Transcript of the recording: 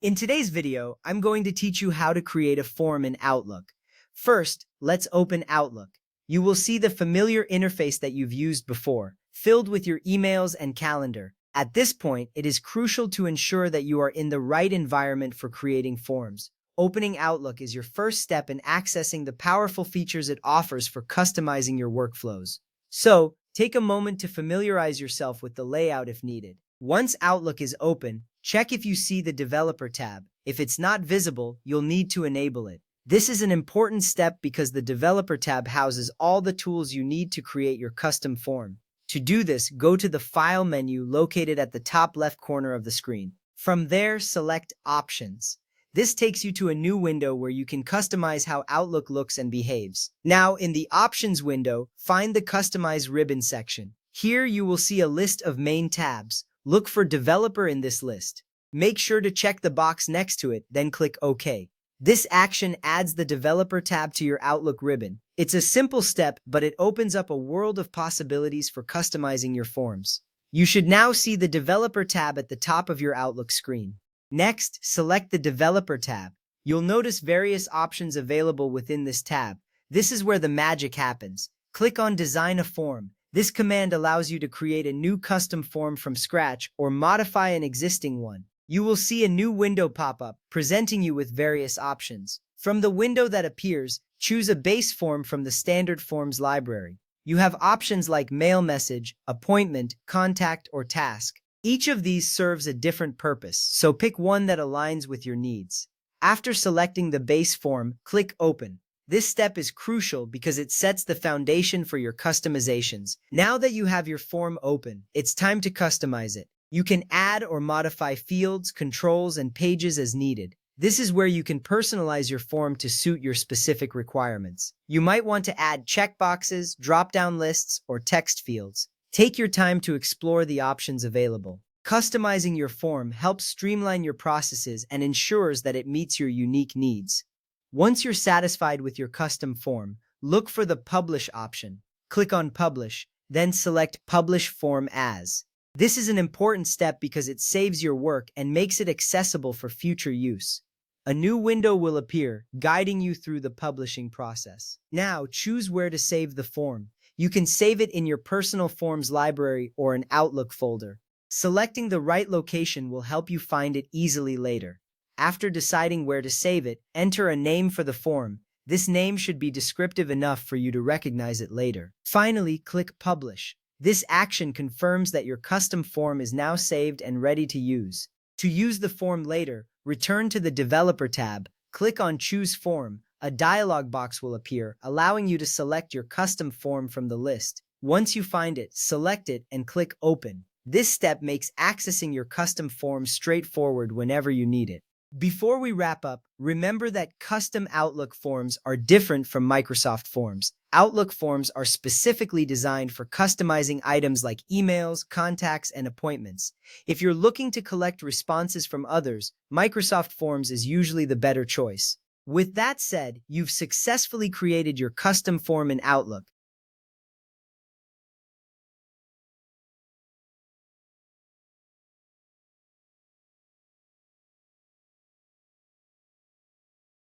In today's video, I'm going to teach you how to create a form in Outlook. First, let's open Outlook. You will see the familiar interface that you've used before, filled with your emails and calendar. At this point, it is crucial to ensure that you are in the right environment for creating forms. Opening Outlook is your first step in accessing the powerful features it offers for customizing your workflows. So, take a moment to familiarize yourself with the layout if needed. Once Outlook is open, check if you see the Developer tab. If it's not visible, you'll need to enable it. This is an important step because the Developer tab houses all the tools you need to create your custom form. To do this, go to the File menu located at the top left corner of the screen. From there, select Options. This takes you to a new window where you can customize how Outlook looks and behaves. Now, in the Options window, find the Customize ribbon section. Here you will see a list of main tabs. Look for Developer in this list. Make sure to check the box next to it, then click OK. This action adds the Developer tab to your Outlook ribbon. It's a simple step, but it opens up a world of possibilities for customizing your forms. You should now see the Developer tab at the top of your Outlook screen. Next, select the Developer tab. You'll notice various options available within this tab. This is where the magic happens. Click on Design a Form. This command allows you to create a new custom form from scratch or modify an existing one. You will see a new window pop up, presenting you with various options. From the window that appears, choose a base form from the standard forms library. You have options like mail message, appointment, contact, or task. Each of these serves a different purpose, so pick one that aligns with your needs. After selecting the base form, click Open. This step is crucial because it sets the foundation for your customizations. Now that you have your form open, it's time to customize it. You can add or modify fields, controls, and pages as needed. This is where you can personalize your form to suit your specific requirements. You might want to add checkboxes, drop-down lists, or text fields. Take your time to explore the options available. Customizing your form helps streamline your processes and ensures that it meets your unique needs. Once you're satisfied with your custom form, look for the Publish option. Click on Publish, then select Publish Form As. This is an important step because it saves your work and makes it accessible for future use. A new window will appear, guiding you through the publishing process. Now, choose where to save the form. You can save it in your personal forms library or an Outlook folder. Selecting the right location will help you find it easily later. After deciding where to save it, enter a name for the form. This name should be descriptive enough for you to recognize it later. Finally, click Publish. This action confirms that your custom form is now saved and ready to use. To use the form later, return to the Developer tab, click on Choose Form. A dialog box will appear, allowing you to select your custom form from the list. Once you find it, select it and click Open. This step makes accessing your custom form straightforward whenever you need it. Before we wrap up, remember that custom Outlook forms are different from Microsoft Forms. Outlook forms are specifically designed for customizing items like emails, contacts, and appointments. If you're looking to collect responses from others, Microsoft Forms is usually the better choice. With that said, you've successfully created your custom form in Outlook.